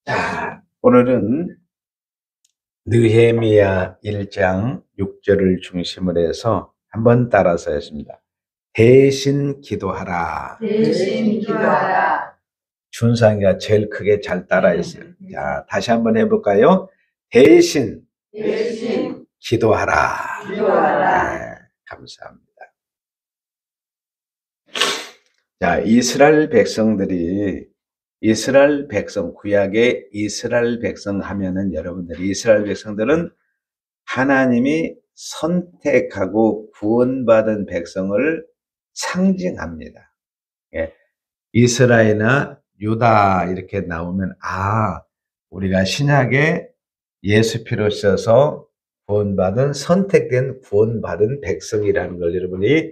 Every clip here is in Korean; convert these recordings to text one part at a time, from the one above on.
자, 오늘은 느헤미야 1장 6절을 중심으로 해서 한번 따라서 했습니다. 대신 기도하라. 대신 기도하라. 준상이가 제일 크게 잘 따라했어요. 자, 다시 한번 해볼까요? 대신 기도하라. 네, 감사합니다. 자, 이스라엘 백성, 구약의 이스라엘 백성 하면은 여러분들이 이스라엘 백성들은 하나님이 선택하고 구원받은 백성을 상징합니다. 예, 이스라엘이나 유다 이렇게 나오면 우리가 신약에 예수 피로 써서 구원받은 선택된 구원받은 백성이라는 걸 여러분이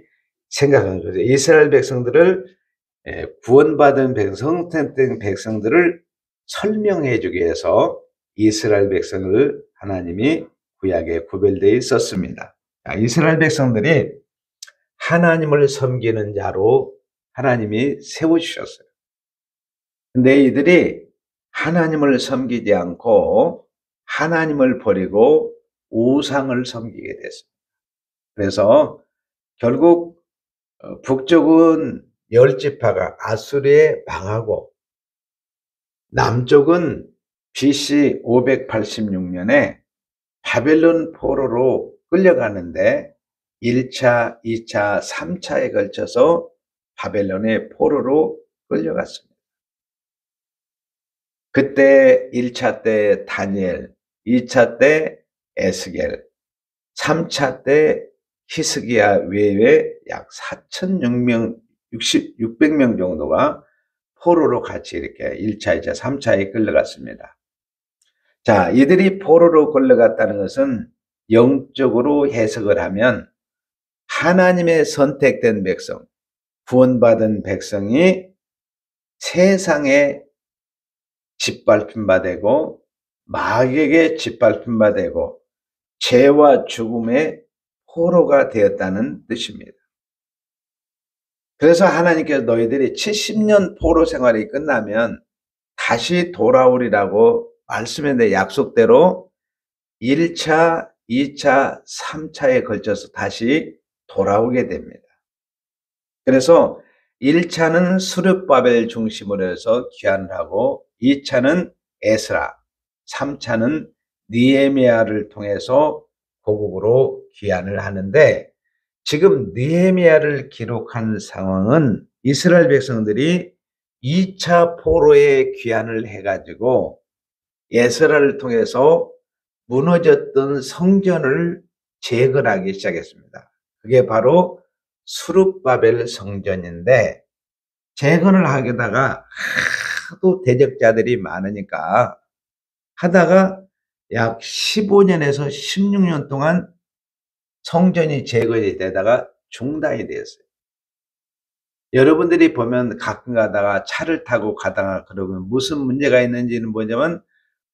생각하는 거죠. 이스라엘 백성들을 구원받은 백성, 선택된 백성들을 설명해 주기 위해서 이스라엘 백성을 하나님이 구약에 구별되어 있었습니다. 이스라엘 백성들이 하나님을 섬기는 자로 하나님이 세워주셨어요. 근데 이들이 하나님을 섬기지 않고 하나님을 버리고 우상을 섬기게 됐습니다. 그래서 결국 북쪽은 10지파가 아수르에 망하고 남쪽은 BC 586년에 바벨론 포로로 끌려가는데 1차, 2차, 3차에 걸쳐서 바벨론의 포로로 끌려갔습니다. 그때 1차 때 다니엘, 2차 때 에스겔, 3차 때 히스기야 외에 약 4,600명 정도가 포로로 같이 이렇게 1차, 2차, 3차에 끌려갔습니다. 자, 이들이 포로로 끌려갔다는 것은 영적으로 해석을 하면 하나님의 선택된 백성, 구원받은 백성이 세상에 짓밟힌 바 되고 마귀에게 짓밟힌 바 되고 죄와 죽음의 포로가 되었다는 뜻입니다. 그래서 하나님께서 너희들이 70년 포로 생활이 끝나면 다시 돌아오리라고 말씀했는데 약속대로 1차, 2차, 3차에 걸쳐서 다시 돌아오게 됩니다. 그래서 1차는 스룹바벨 중심으로 해서 귀환을 하고 2차는 에스라, 3차는 느헤미야를 통해서 고국으로 귀환을 하는데 지금 느헤미야를 기록한 상황은 이스라엘 백성들이 2차 포로에 귀환을 해가지고 에스라를 통해서 무너졌던 성전을 재건하기 시작했습니다. 그게 바로 스룹바벨 성전인데 재건을 하다가 하도 대적자들이 많으니까 하다가 약 15년에서 16년 동안 성전이 재건이 되다가 중단이 되었어요. 여러분들이 보면 가끔 가다가 차를 타고 가다가 그러면 무슨 문제가 있는지는 뭐냐면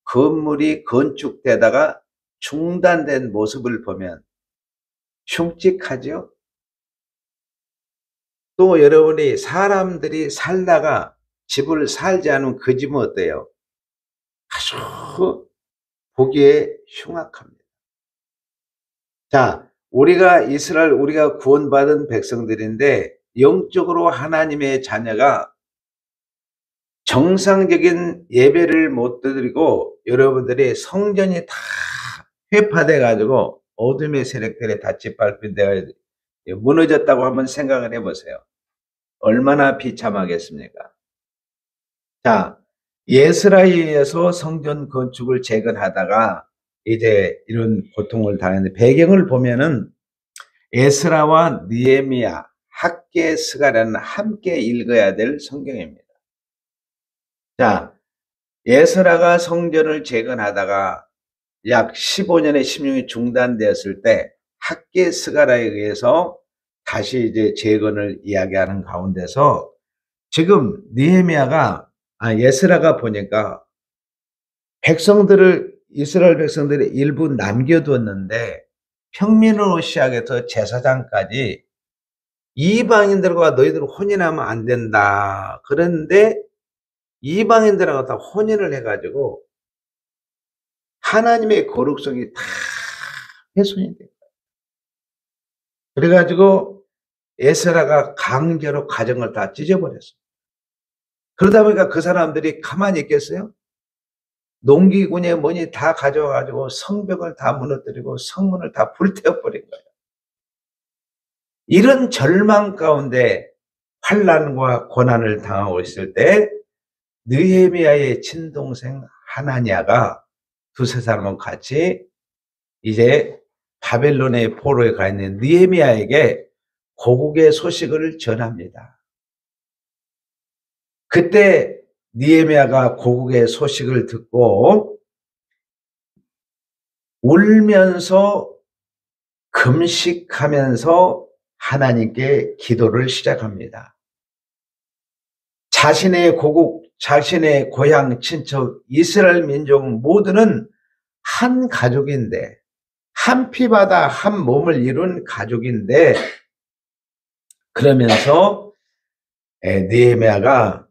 건물이 건축되다가 중단된 모습을 보면 흉측하죠. 또 여러분이 사람들이 살다가 집을 살지 않으면 그 집은 어때요? 아주 보기에 흉악합니다. 자, 우리가 구원받은 백성들인데 영적으로 하나님의 자녀가 정상적인 예배를 못 드리고 여러분들이 성전이 다 회파돼 가지고 어둠의 세력들에 다 짓밟힌데 무너졌다고 한번 생각을 해보세요. 얼마나 비참하겠습니까? 자, 예스라엘에서 성전 건축을 재건하다가 이제 이런 고통을 당했는데 배경을 보면은 에스라와 느헤미야, 학개스가라는 함께 읽어야 될 성경입니다. 자, 에스라가 성전을 재건하다가 약 15년에 16년이 중단되었을 때 학개스가라에 의해서 다시 이제 재건을 이야기하는 가운데서 지금 에스라가 보니까 이스라엘 백성들의 일부 남겨두었는데 평민으로 시작해서 제사장까지 이방인들과 너희들 혼인하면 안 된다. 그런데 이방인들하고 다 혼인을 해가지고 하나님의 거룩성이 다 훼손이 된 거예요. 그래가지고 에스라가 강제로 가정을 다 찢어버렸어요. 그러다 보니까 그 사람들이 가만히 있겠어요? 농기군에 뭐니 다 가져와가지고 성벽을 다 무너뜨리고 성문을 다 불태워버린 거예요. 이런 절망 가운데 환난과 고난을 당하고 있을 때 느헤미야의 친동생 하나냐가 두세 사람은 같이 이제 바벨론의 포로에 가 있는 느헤미야에게 고국의 소식을 전합니다. 그때 느헤미야가 고국의 소식을 듣고 울면서 금식하면서 하나님께 기도를 시작합니다. 자신의 고국, 자신의 고향, 친척, 이스라엘 민족 모두는 한 가족인데, 한 피바다 한 몸을 이룬 가족인데, 그러면서 느헤미야가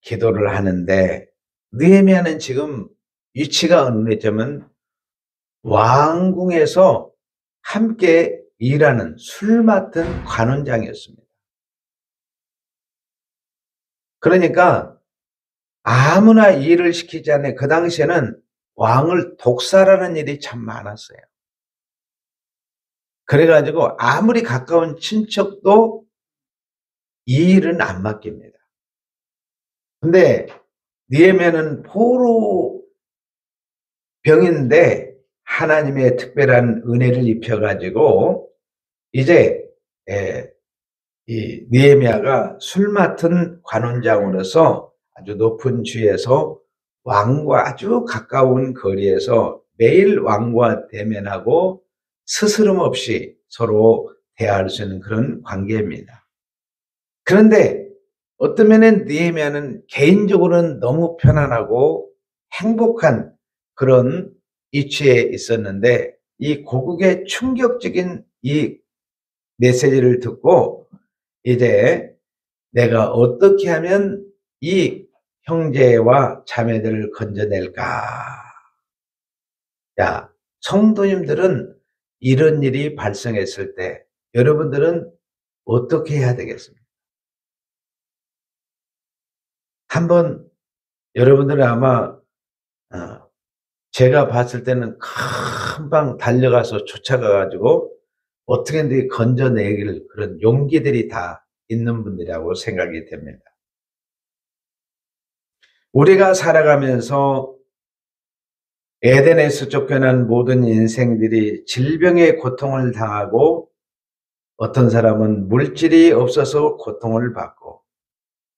기도를 하는데, 느헤미야는 지금 위치가 어느 데쯤은 왕궁에서 함께 일하는 술 맡은 관원장이었습니다. 그러니까 아무나 일을 시키지 않는 그 당시에는 왕을 독살하는 일이 참 많았어요. 그래가지고 아무리 가까운 친척도 이 일은 안 맡깁니다. 근데 느헤미야는 포로 병인데 하나님의 특별한 은혜를 입혀가지고 이제 이 느헤미야가 술 맡은 관원장으로서 아주 높은 주에서 왕과 아주 가까운 거리에서 매일 왕과 대면하고 스스럼 없이 서로 대화할 수 있는 그런 관계입니다. 그런데 어떤 면엔 느헤미야는 개인적으로는 너무 편안하고 행복한 그런 위치에 있었는데 이 고국의 충격적인 이 메시지를 듣고 이제 내가 어떻게 하면 이 형제와 자매들을 건져낼까? 야, 성도님들은 이런 일이 발생했을 때 여러분들은 어떻게 해야 되겠습니까? 한번 여러분들은 아마 제가 봤을 때는 금방 달려가서 쫓아가가지고 어떻게든 건져내길 그런 용기들이 다 있는 분들이라고 생각이 됩니다. 우리가 살아가면서 에덴에서 쫓겨난 모든 인생들이 질병의 고통을 당하고 어떤 사람은 물질이 없어서 고통을 받고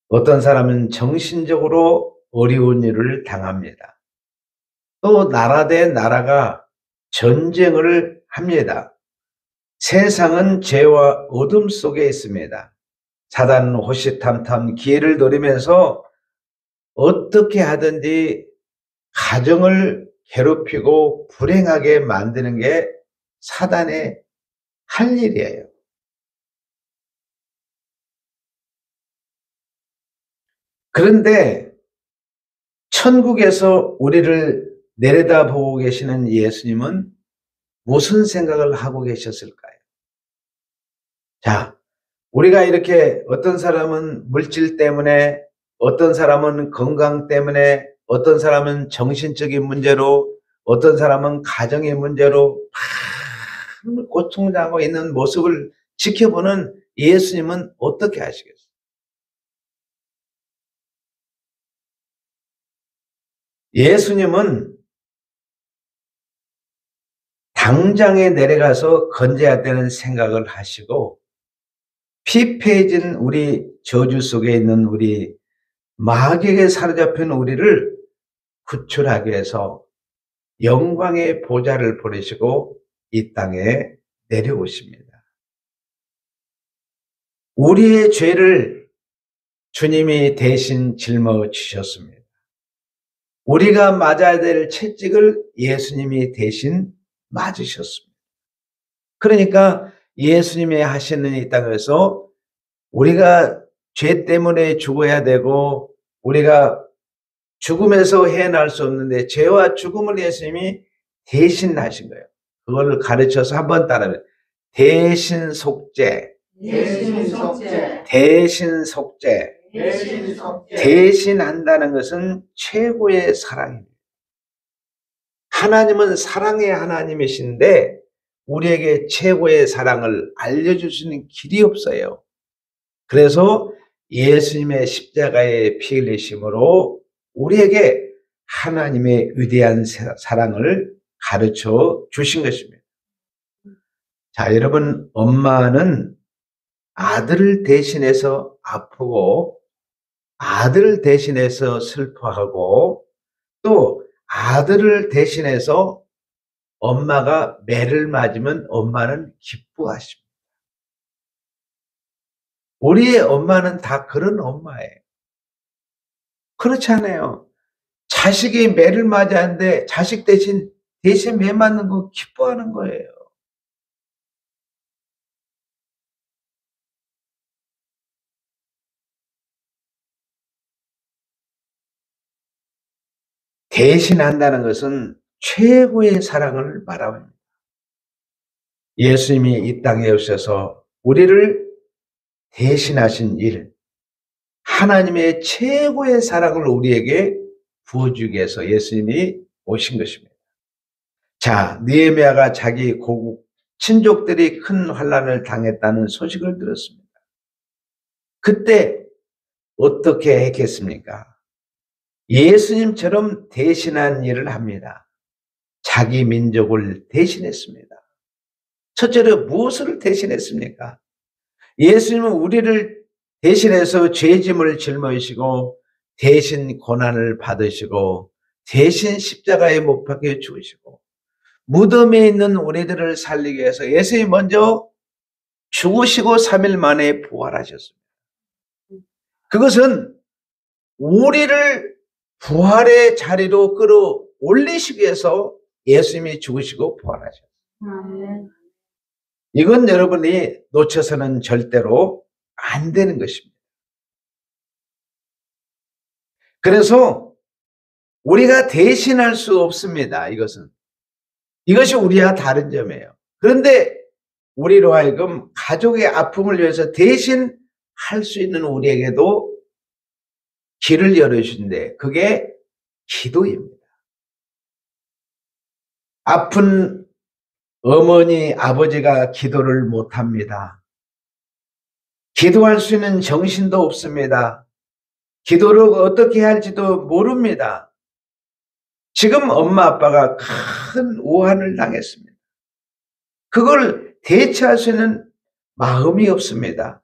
어떤 사람은 정신적으로 어려운 일을 당합니다. 또 나라 대 나라가 전쟁을 합니다. 세상은 죄와 어둠 속에 있습니다. 사단은 호시탐탐 기회를 노리면서 어떻게 하든지 가정을 괴롭히고 불행하게 만드는 게 사단의 할 일이에요. 그런데 천국에서 우리를 내려다보고 계시는 예수님은 무슨 생각을 하고 계셨을까요? 자, 우리가 이렇게 어떤 사람은 물질 때문에, 어떤 사람은 건강 때문에, 어떤 사람은 정신적인 문제로, 어떤 사람은 가정의 문제로 고통당하고 있는 모습을 지켜보는 예수님은 어떻게 하시겠어요? 예수님은 당장에 내려가서 건져야 되는 생각을 하시고 피폐해진 우리 저주 속에 있는 우리 마귀에게 사로잡힌 우리를 구출하기 위해서 영광의 보좌를 버리시고 이 땅에 내려오십니다. 우리의 죄를 주님이 대신 짊어지셨습니다. 우리가 맞아야 될 채찍을 예수님이 대신 맞으셨습니다. 그러니까 예수님이 하시는 이 땅에서 우리가 죄 때문에 죽어야 되고 우리가 죽음에서 해낼 수 없는데 죄와 죽음을 예수님이 대신 하신 거예요. 그걸 가르쳐서 한번 따라해요. 대신 속죄, 대신 속죄, 대신 속죄. 대신 속죄, 대신한다는 것은 최고의 사랑입니다. 하나님은 사랑의 하나님이신데 우리에게 최고의 사랑을 알려주시는 길이 없어요. 그래서 예수님의 십자가의 피 흘리심으로 우리에게 하나님의 위대한 사랑을 가르쳐 주신 것입니다. 자, 여러분, 엄마는 아들을 대신해서 아프고 아들을 대신해서 슬퍼하고 또 아들을 대신해서 엄마가 매를 맞으면 엄마는 기뻐하십니다. 우리의 엄마는 다 그런 엄마예요. 그렇지 않아요. 자식이 매를 맞았는데 자식 대신 매 맞는 거 기뻐하는 거예요. 대신한다는 것은 최고의 사랑을 말합니다. 예수님이 이 땅에 오셔서 우리를 대신하신 일, 하나님의 최고의 사랑을 우리에게 부어주기 위해서 예수님이 오신 것입니다. 자, 느헤미야가 자기 고국 친족들이 큰 환난을 당했다는 소식을 들었습니다. 그때 어떻게 했겠습니까? 예수님처럼 대신한 일을 합니다. 자기 민족을 대신했습니다. 첫째로 무엇을 대신했습니까? 예수님은 우리를 대신해서 죄짐을 짊어지시고 대신 고난을 받으시고 대신 십자가에 못 박혀 죽으시고 무덤에 있는 우리들을 살리기 위해서 예수님이 먼저 죽으시고 3일 만에 부활하셨습니다. 그것은 우리를 부활의 자리로 끌어올리시기 위해서 예수님이 죽으시고 부활하셨습니다. 이건 여러분이 놓쳐서는 절대로 안 되는 것입니다. 그래서 우리가 대신할 수 없습니다. 이것이 우리와 다른 점이에요. 그런데 우리로 하여금 가족의 아픔을 위해서 대신 할 수 있는 우리에게도 길을 열어주신데 그게 기도입니다. 아픈 어머니, 아버지가 기도를 못합니다. 기도할 수 있는 정신도 없습니다. 기도를 어떻게 할지도 모릅니다. 지금 엄마, 아빠가 큰 오한을 당했습니다. 그걸 대처할 수 있는 마음이 없습니다.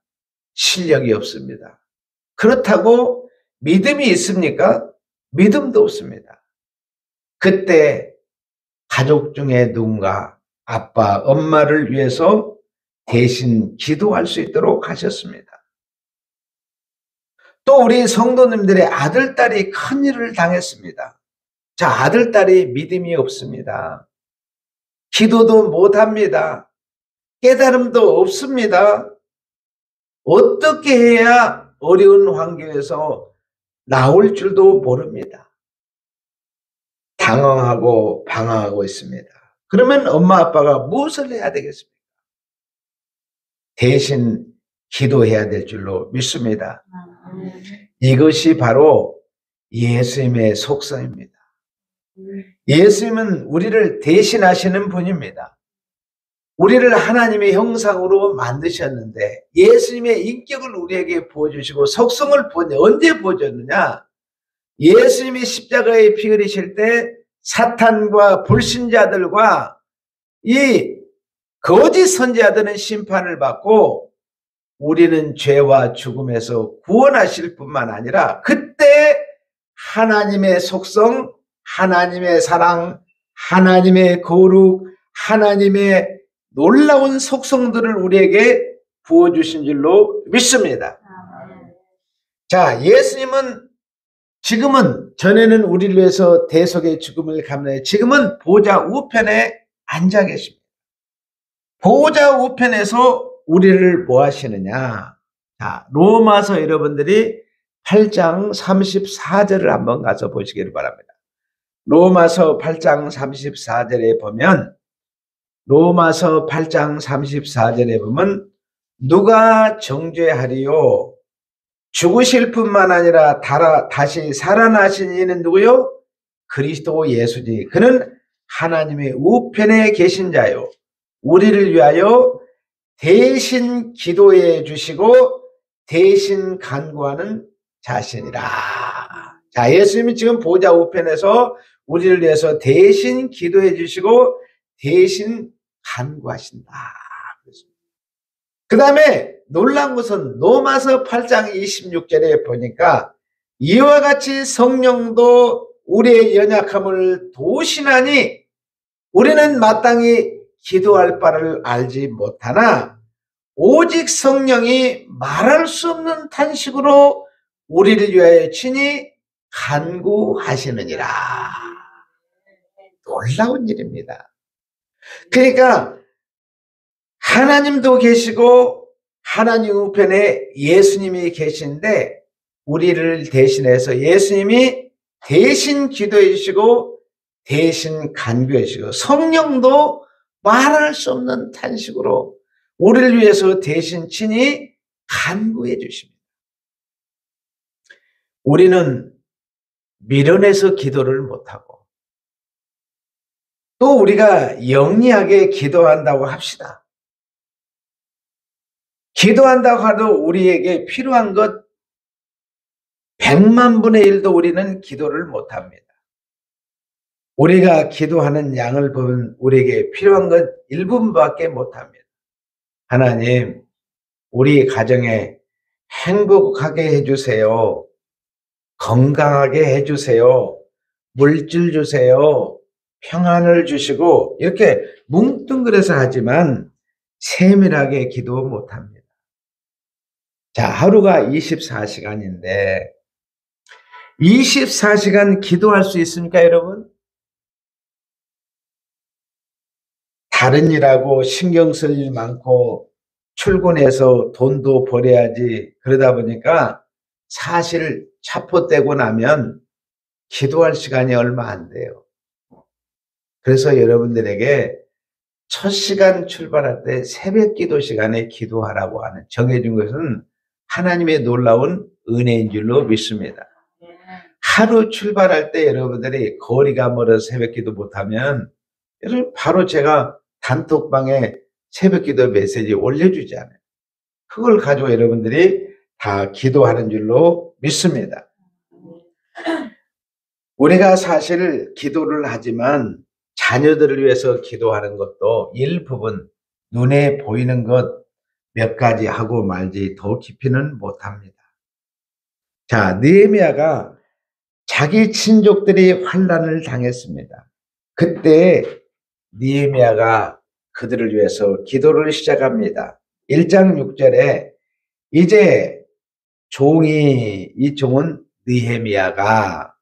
실력이 없습니다. 그렇다고 믿음이 있습니까? 믿음도 없습니다. 그때 가족 중에 누군가 아빠, 엄마를 위해서 대신 기도할 수 있도록 하셨습니다. 또 우리 성도님들의 아들, 딸이 큰일을 당했습니다. 자, 아들, 딸이 믿음이 없습니다. 기도도 못합니다. 깨달음도 없습니다. 어떻게 해야 어려운 환경에서 나올 줄도 모릅니다. 당황하고 방황하고 있습니다. 그러면 엄마, 아빠가 무엇을 해야 되겠습니까? 대신 기도해야 될 줄로 믿습니다. 이것이 바로 예수님의 속성입니다. 예수님은 우리를 대신하시는 분입니다. 우리를 하나님의 형상으로 만드셨는데 예수님의 인격을 우리에게 부어주시고 속성을 부었는데 언제 부어줬느냐? 예수님이 십자가에 피 흘리실 때 사탄과 불신자들과 이 거짓 선지자들은 심판을 받고 우리는 죄와 죽음에서 구원하실 뿐만 아니라 그때 하나님의 속성, 하나님의 사랑, 하나님의 거룩, 하나님의 놀라운 속성들을 우리에게 부어주신 줄로 믿습니다. 자, 예수님은 지금은 전에는 우리를 위해서 대속의 죽음을 감내해 지금은 보좌 우편에 앉아 계십니다. 보좌 우편에서 우리를 뭐 하시느냐? 자, 로마서 여러분들이 8장 34절을 한번 가서 보시기를 바랍니다. 로마서 8장 34절에 보면 로마서 8장 34절에 보면 누가 정죄하리요? 죽으실 뿐만 아니라 다시 살아나신 이는 누구요? 그리스도 예수지. 그는 하나님의 우편에 계신 자요. 우리를 위하여 대신 기도해 주시고 대신 간구하는 자신이라. 자, 예수님이 지금 보좌 우편에서 우리를 위해서 대신 기도해 주시고 대신 간구하신다. 그 다음에 놀라운 것은 로마서 8장 26절에 보니까 이와 같이 성령도 우리의 연약함을 도우시나니 우리는 마땅히 기도할 바를 알지 못하나 오직 성령이 말할 수 없는 탄식으로 우리를 위하여 친히 간구하시느니라. 놀라운 일입니다. 그러니까 하나님도 계시고 하나님 우편에 예수님이 계신데 우리를 대신해서 예수님이 대신 기도해 주시고 대신 간구해 주시고 성령도 말할 수 없는 탄식으로 우리를 위해서 대신 친히 간구해 주십니다. 우리는 밀어내서 기도를 못하고 또 우리가 영리하게 기도한다고 합시다. 기도한다고 해도 우리에게 필요한 것 100만 분의 1도 우리는 기도를 못합니다. 우리가 기도하는 양을 보면 우리에게 필요한 것 1분밖에 못합니다. 하나님, 우리 가정에 행복하게 해주세요. 건강하게 해주세요. 물질 주세요. 평안을 주시고 이렇게 뭉뚱그려서 하지만 세밀하게 기도 못합니다. 자, 하루가 24시간인데 24시간 기도할 수 있습니까, 여러분? 다른 일하고 신경 쓸 일 많고 출근해서 돈도 벌어야지 그러다 보니까 사실 차포떼고 나면 기도할 시간이 얼마 안 돼요. 그래서 여러분들에게 첫 시간 출발할 때 새벽 기도 시간에 기도하라고 하는 정해준 것은 하나님의 놀라운 은혜인 줄로 믿습니다. 하루 출발할 때 여러분들이 거리가 멀어서 새벽 기도 못하면 바로 제가 단톡방에 새벽 기도 메시지 올려주잖아요. 그걸 가지고 여러분들이 다 기도하는 줄로 믿습니다. 우리가 사실 기도를 하지만 자녀들을 위해서 기도하는 것도 일부분 눈에 보이는 것 몇 가지 하고 말지 더 깊이는 못합니다. 자, 느헤미야가 자기 친족들이 환난을 당했습니다. 그때 느헤미야가 그들을 위해서 기도를 시작합니다. 1장 6절에 이제 이 종은 느헤미야가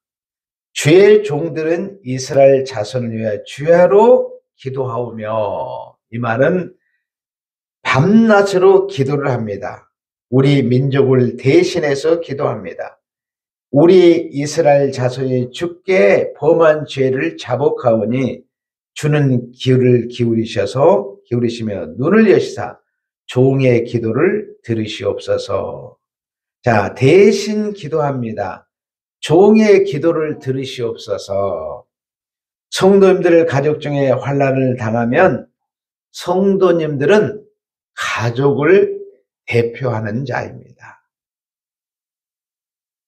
주의 종들은 이스라엘 자손을 위하여 주야로 기도하오며, 이 말은 밤낮으로 기도를 합니다. 우리 민족을 대신해서 기도합니다. 우리 이스라엘 자손이 주께 범한 죄를 자복하오니 주는 귀를 기울이시며 눈을 여시사 종의 기도를 들으시옵소서. 자, 대신 기도합니다. 종의 기도를 들으시옵소서. 성도님들 가족 중에 환난을 당하면 성도님들은 가족을 대표하는 자입니다.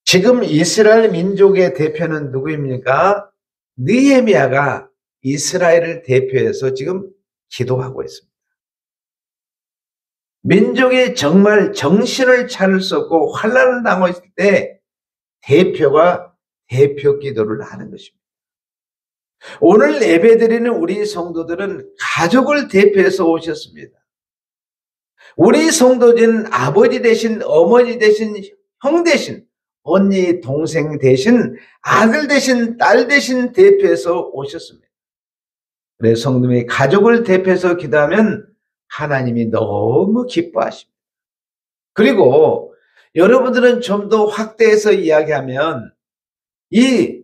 지금 이스라엘 민족의 대표는 누구입니까? 느헤미야가 이스라엘을 대표해서 지금 기도하고 있습니다. 민족이 정말 정신을 차릴 수 없고 환난을 당하고 있을 때 대표가 대표 기도를 하는 것입니다. 오늘 예배드리는 우리 성도들은 가족을 대표해서 오셨습니다. 우리 성도진 아버지 대신 어머니 대신 형 대신 언니 동생 대신 아들 대신 딸 대신 대표해서 오셨습니다. 그래서 성도님이 가족을 대표해서 기도하면 하나님이 너무 기뻐하십니다. 그리고 여러분들은 좀 더 확대해서 이야기하면 이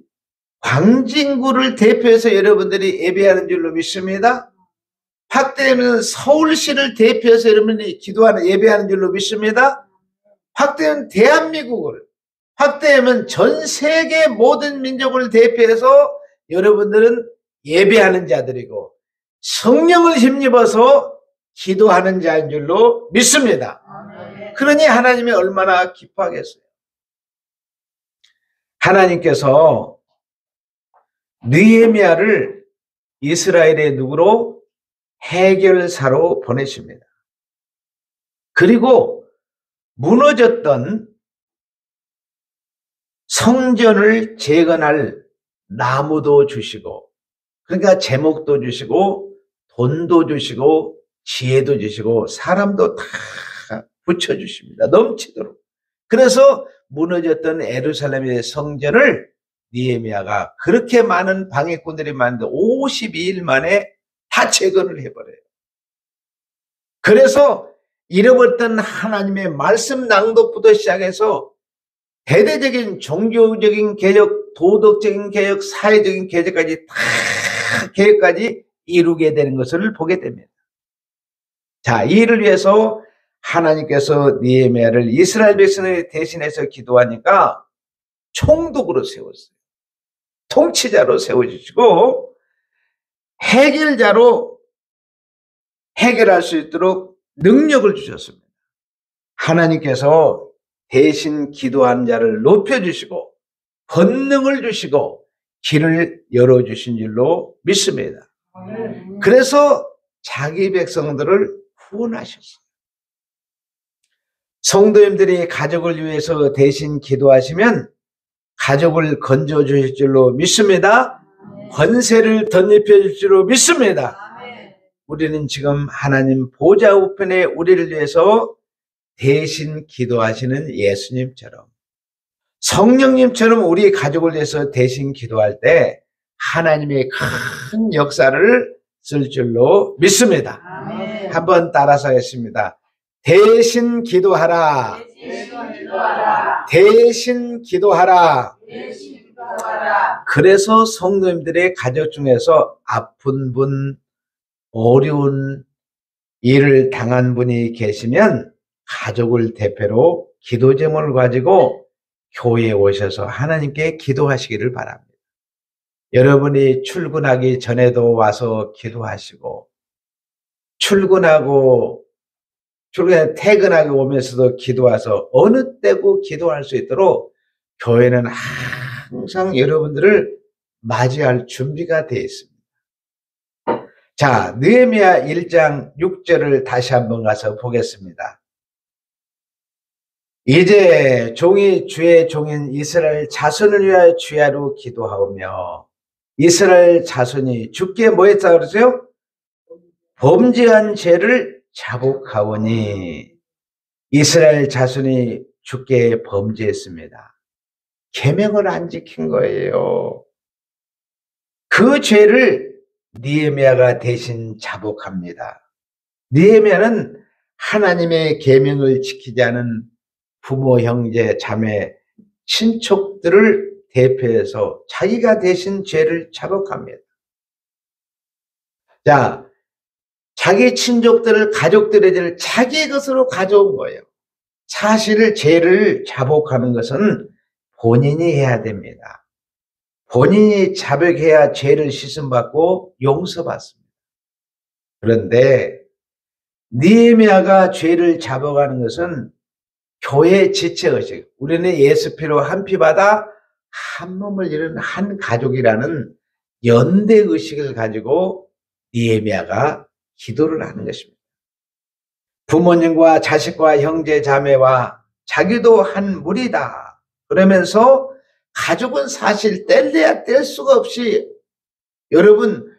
광진구를 대표해서 여러분들이 예배하는 줄로 믿습니다. 확대하면 서울시를 대표해서 여러분들이 기도하는 예배하는 줄로 믿습니다. 확대하면 대한민국을, 확대하면 전 세계 모든 민족을 대표해서 여러분들은 예배하는 자들이고 성령을 힘입어서 기도하는 자인 줄로 믿습니다. 그러니 하나님이 얼마나 기뻐하겠어요. 하나님께서 느헤미야를 이스라엘의 누구로? 해결사로 보내십니다. 그리고 무너졌던 성전을 재건할 나무도 주시고, 그러니까 제목도 주시고 돈도 주시고 지혜도 주시고 사람도 다 붙여주십니다. 넘치도록. 그래서 무너졌던 예루살렘의 성전을 느헤미야가 그렇게 많은 방해꾼들이 많은데 52일 만에 다 재건을 해버려요. 그래서 잃어버렸던 하나님의 말씀 낭독부터 시작해서 대대적인 종교적인 개혁, 도덕적인 개혁, 사회적인 개혁까지 다 개혁까지 이루게 되는 것을 보게 됩니다. 자, 이 일을 위해서 하나님께서 느헤미야를 이스라엘 백성을 대신해서 기도하니까 총독으로 세웠어요. 통치자로 세워주시고 해결자로 해결할 수 있도록 능력을 주셨습니다. 하나님께서 대신 기도한 자를 높여주시고 권능을 주시고 길을 열어주신 줄로 믿습니다. 그래서 자기 백성들을 구원하셨어요. 성도님들이 가족을 위해서 대신 기도하시면 가족을 건져주실 줄로 믿습니다. 권세를 덧입혀 줄 줄로 믿습니다. 우리는 지금 하나님 보좌 우편에 우리를 위해서 대신 기도하시는 예수님처럼 성령님처럼 우리 가족을 위해서 대신 기도할 때 하나님의 큰 역사를 쓸 줄로 믿습니다. 한번 따라서 하겠습니다. 대신 기도하라. 대신 기도하라. 그래서 성도님들의 가족 중에서 아픈 분, 어려운 일을 당한 분이 계시면 가족을 대표로 기도 제목을 가지고 교회에 오셔서 하나님께 기도하시기를 바랍니다. 여러분이 출근하기 전에도 와서 기도하시고 퇴근하고 오면서도 기도해서 어느 때고 기도할 수 있도록 교회는 항상 여러분들을 맞이할 준비가 되어 있습니다. 자, 느헤미야 1장 6절을 다시 한번 가서 보겠습니다. 이제 종이 주의 종인 이스라엘 자손을 위하여 주야로 기도하오며 이스라엘 자손이 주께 뭐 했다 그러세요? 범죄한 죄를 자복하오니 이스라엘 자손이 주께 범죄했습니다. 계명을 안 지킨 거예요. 그 죄를 느헤미야가 대신 자복합니다. 느헤미야는 하나님의 계명을 지키지 않은 부모, 형제, 자매, 친척들을 대표해서 자기가 대신 죄를 자복합니다. 자, 자기 친족들을, 가족들의 죄를 자기 것으로 가져온 거예요. 사실 죄를 자복하는 것은 본인이 해야 됩니다. 본인이 자복해야 죄를 씻음받고 용서받습니다. 그런데 느헤미야가 죄를 자복하는 것은 교회의 지체의식, 우리는 예수 피로 한 피 받아 한 몸을 이룬 한 가족이라는 연대의식을 가지고 느헤미야가 기도를 하는 것입니다. 부모님과 자식과 형제 자매와 자기도 한 무리다. 그러면서 가족은 사실 뗄래야 뗄 수가 없이 여러분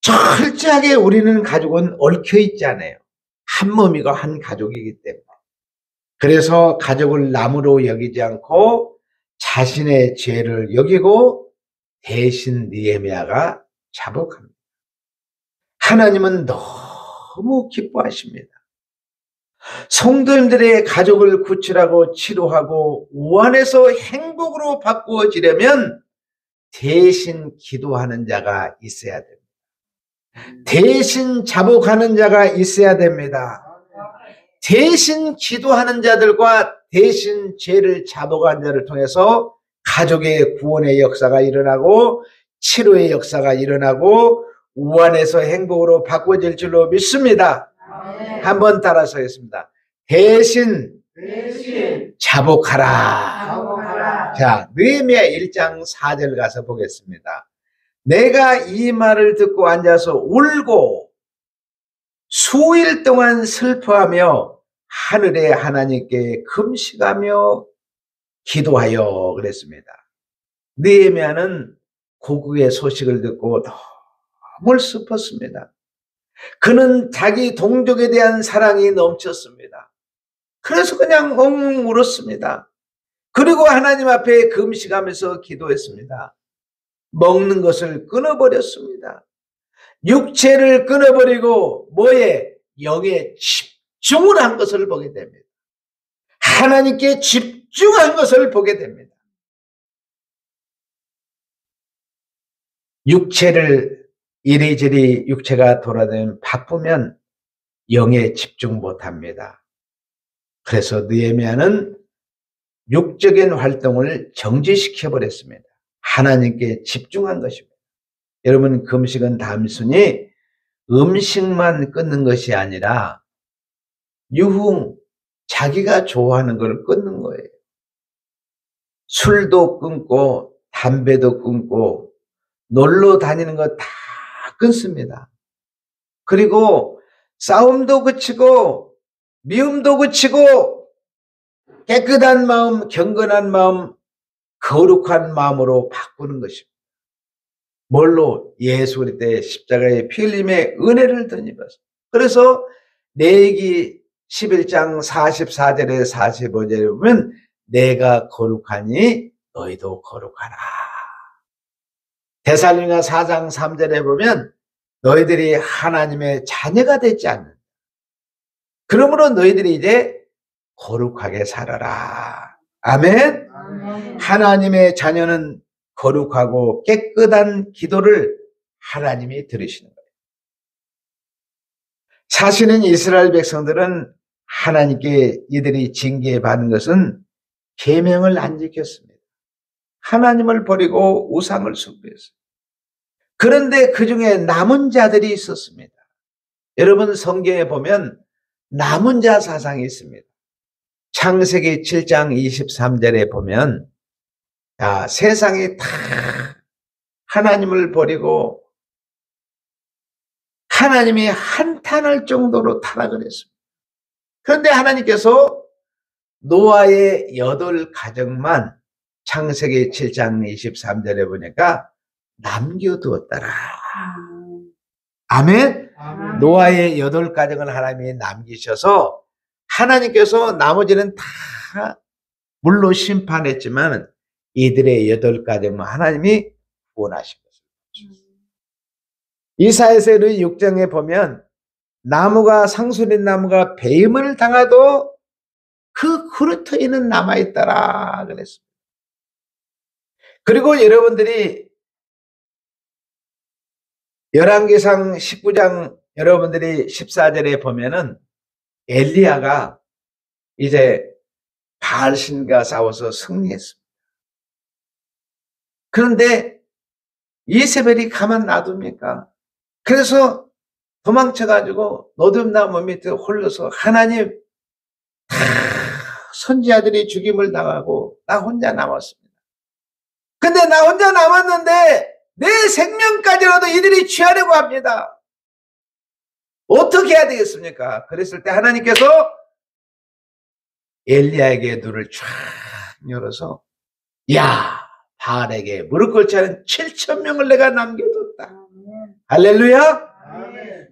철저하게 우리는 가족은 얽혀 있잖아요. 한 몸이고 한 가족이기 때문에. 그래서 가족을 남으로 여기지 않고 자신의 죄를 여기고 대신 느헤미야가 자복합니다. 하나님은 너무 기뻐하십니다. 성도님들의 가족을 구출하고 치료하고 우환에서 행복으로 바꾸어지려면 대신 기도하는 자가 있어야 됩니다. 대신 자복하는 자가 있어야 됩니다. 대신 기도하는 자들과 대신 죄를 자복한 자를 통해서 가족의 구원의 역사가 일어나고 치료의 역사가 일어나고 우환에서 행복으로 바꿔질 줄로 믿습니다. 한번 따라서 하겠습니다. 대신 자복하라. 자, 느헤미야 1장 4절 가서 보겠습니다. 내가 이 말을 듣고 앉아서 울고 수일 동안 슬퍼하며 하늘의 하나님께 금식하며 기도하여 그랬습니다. 느헤미야는 고국의 소식을 듣고 너무 슬펐습니다. 그는 자기 동족에 대한 사랑이 넘쳤습니다. 그래서 그냥 엉엉 울었습니다. 그리고 하나님 앞에 금식하면서 기도했습니다. 먹는 것을 끊어버렸습니다. 육체를 끊어버리고 뭐에? 영에 집중을 한 것을 보게 됩니다. 하나님께 집중한 것을 보게 됩니다. 육체를 이리저리 육체가 돌아다니면 바쁘면 영에 집중 못합니다. 그래서 느헤미야는 육적인 활동을 정지시켜버렸습니다. 하나님께 집중한 것입니다. 여러분, 금식은 단순히 음식만 끊는 것이 아니라 유흥, 자기가 좋아하는 걸 끊는 거예요. 술도 끊고 담배도 끊고 놀러 다니는 거 다 끊습니다. 그리고 싸움도 그치고 미움도 그치고 깨끗한 마음, 경건한 마음, 거룩한 마음으로 바꾸는 것입니다. 뭘로? 예수 그리스도의 십자가의 피 흘림의 은혜를 덧입어서. 그래서 레위기 11장 44절에 45절에 보면 내가 거룩하니 너희도 거룩하라. 데살로니가 4장 3절에 보면 너희들이 하나님의 자녀가 되지 않는. 그러므로 너희들이 이제 거룩하게 살아라. 아멘. 하나님의 자녀는 거룩하고 깨끗한 기도를 하나님이 들으시는 거예요. 사실은 이스라엘 백성들은 하나님께 이들이 징계받은 것은 계명을 안 지켰습니다. 하나님을 버리고 우상을 숭배했어요. 그런데 그 중에 남은 자들이 있었습니다. 여러분, 성경에 보면 남은 자 사상이 있습니다. 창세기 7장 23절에 보면 세상이 다 하나님을 버리고 하나님이 한탄할 정도로 타락을 했습니다. 그런데 하나님께서 노아의 8가정만 창세기 7장 23절에 보니까 남겨두었더라. 아멘? 노아의 8가정을 하나님이 남기셔서 하나님께서 나머지는 다 물로 심판했지만 이들의 8가정은 하나님이 구원하신 것입니다. 이사야서 6장에 보면 나무가 상수린 나무가 배임을 당하도 그 그루터기는 남아있더라 그랬습니다. 그리고 여러분들이 열왕기상 19장 여러분들이 14절에 보면은 엘리야가 이제 바알신과 싸워서 승리했습니다. 그런데 이세벨이 가만 놔둡니까? 그래서 도망쳐가지고 노듭나무 밑에 홀려서 하나님 다 선지자들이 죽임을 당하고 나 혼자 남았습니다. 근데 나 혼자 남았는데 내 생명까지라도 이들이 취하려고 합니다. 어떻게 해야 되겠습니까? 그랬을 때 하나님께서 엘리야에게 눈을 쫙 열어서 바알에게 무릎 꿇지 않은 7,000명을 내가 남겨뒀다. 할렐루야.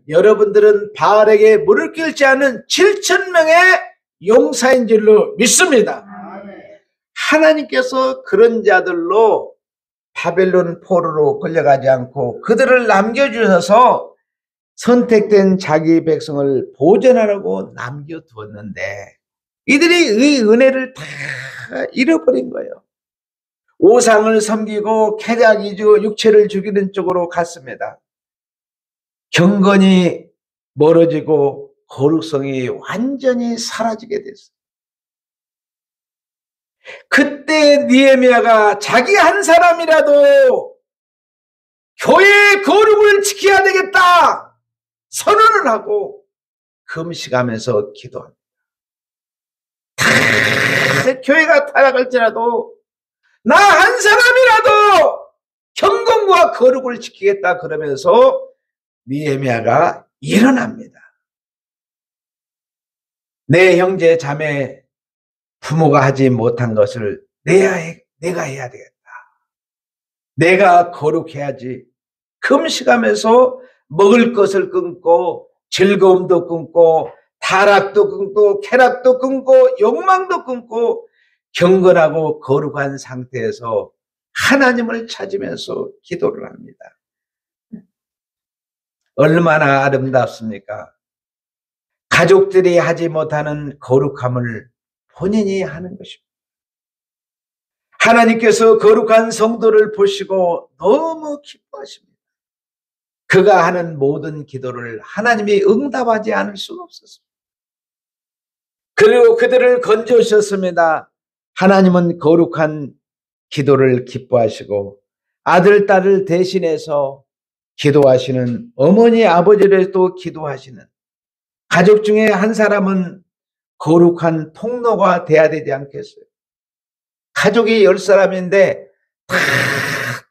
여러분들은 바알에게 무릎 꿇지 않은 7,000명의 용사인 줄로 믿습니다. 하나님께서 그런 자들로 바벨론 포로로 끌려가지 않고 그들을 남겨주셔서 선택된 자기 백성을 보존하라고 남겨두었는데 이들이 이 은혜를 다 잃어버린 거예요. 우상을 섬기고 쾌락이죠, 육체를 죽이는 쪽으로 갔습니다. 경건이 멀어지고 거룩성이 완전히 사라지게 됐어요. 그때 느헤미야가 자기 한 사람이라도 교회의 거룩을 지켜야 되겠다 선언을 하고 금식하면서 기도합니다. 교회가 타락할지라도 나 한 사람이라도 경건과 거룩을 지키겠다 그러면서 느헤미야가 일어납니다. 내 형제 자매 부모가 하지 못한 것을 내가 해야 되겠다. 내가 거룩해야지. 금식하면서 먹을 것을 끊고 즐거움도 끊고 타락도 끊고 쾌락도 끊고 욕망도 끊고 경건하고 거룩한 상태에서 하나님을 찾으면서 기도를 합니다. 얼마나 아름답습니까? 가족들이 하지 못하는 거룩함을 본인이 하는 것입니다. 하나님께서 거룩한 성도를 보시고 너무 기뻐하십니다. 그가 하는 모든 기도를 하나님이 응답하지 않을 수가 없었습니다. 그리고 그들을 건져주셨습니다. 하나님은 거룩한 기도를 기뻐하시고 아들, 딸을 대신해서 기도하시는 어머니, 아버지를 또 기도하시는 가족 중에 한 사람은 거룩한 통로가 돼야 되지 않겠어요? 가족이 10사람인데 다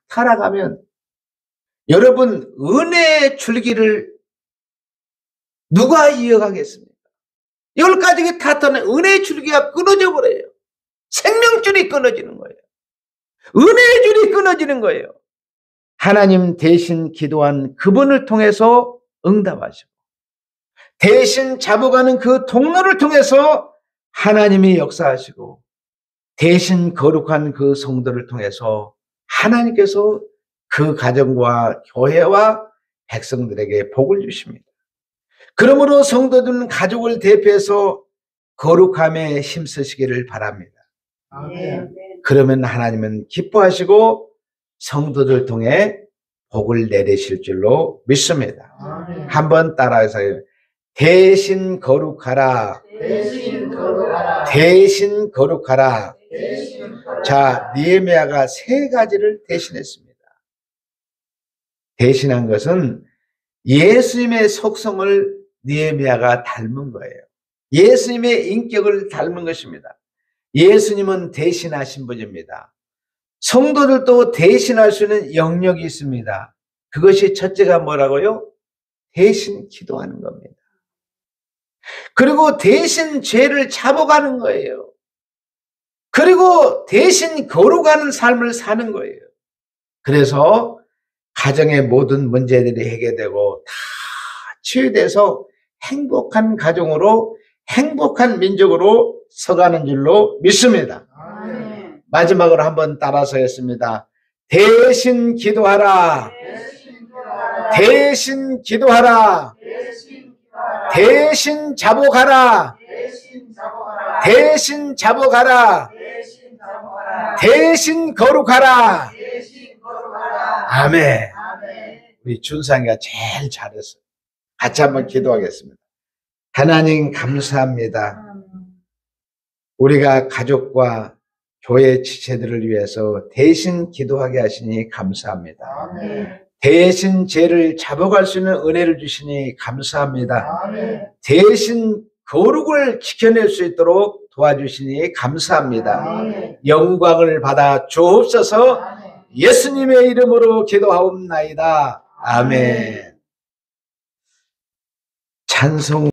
타락하면 여러분 은혜의 줄기를 누가 이어가겠습니까? 10가족이 다 떠나면 은혜의 줄기가 끊어져 버려요. 생명줄이 끊어지는 거예요. 은혜의 줄이 끊어지는 거예요. 하나님 대신 기도한 그분을 통해서 응답하시고 대신 잡아가는 그 통로를 통해서 하나님이 역사하시고 대신 거룩한 그 성도를 통해서 하나님께서 그 가정과 교회와 백성들에게 복을 주십니다. 그러므로 성도들은 가족을 대표해서 거룩함에 힘쓰시기를 바랍니다. 아멘. 그러면 하나님은 기뻐하시고 성도들 통해 복을 내리실 줄로 믿습니다. 아멘. 한번 따라해서 대신 거룩하라. 대신 거룩하라. 대신 거룩하라. 대신 거룩하라. 자, 느헤미야가 3가지를 대신했습니다. 대신한 것은 예수님의 속성을 느헤미야가 닮은 거예요. 예수님의 인격을 닮은 것입니다. 예수님은 대신하신 분입니다. 성도들도 대신할 수 있는 영역이 있습니다. 그것이 첫째가 뭐라고요? 대신 기도하는 겁니다. 그리고 대신 죄를 잡아가는 거예요. 그리고 대신 거룩하는 삶을 사는 거예요. 그래서 가정의 모든 문제들이 해결되고 다 치유돼서 행복한 가정으로 행복한 민족으로 서가는 줄로 믿습니다. 아멘. 마지막으로 한번 따라서 했습니다. 대신 기도하라. 대신 기도하라. 대신 기도하라. 대신 기도하라. 대신 자복하라. 대신 자복하라. 대신 자복하라. 대신 자복하라. 대신 거룩하라. 대신 거룩하라. 아멘. 아멘. 우리 준상이가 제일 잘했어요. 같이 한번 기도하겠습니다. 하나님 감사합니다. 우리가 가족과 교회 지체들을 위해서 대신 기도하게 하시니 감사합니다. 아멘. 대신 죄를 잡아갈 수 있는 은혜를 주시니 감사합니다. 아멘. 대신 거룩을 지켜낼 수 있도록 도와주시니 감사합니다. 아멘. 영광을 받아 주옵소서. 아멘. 예수님의 이름으로 기도하옵나이다. 아멘. 찬송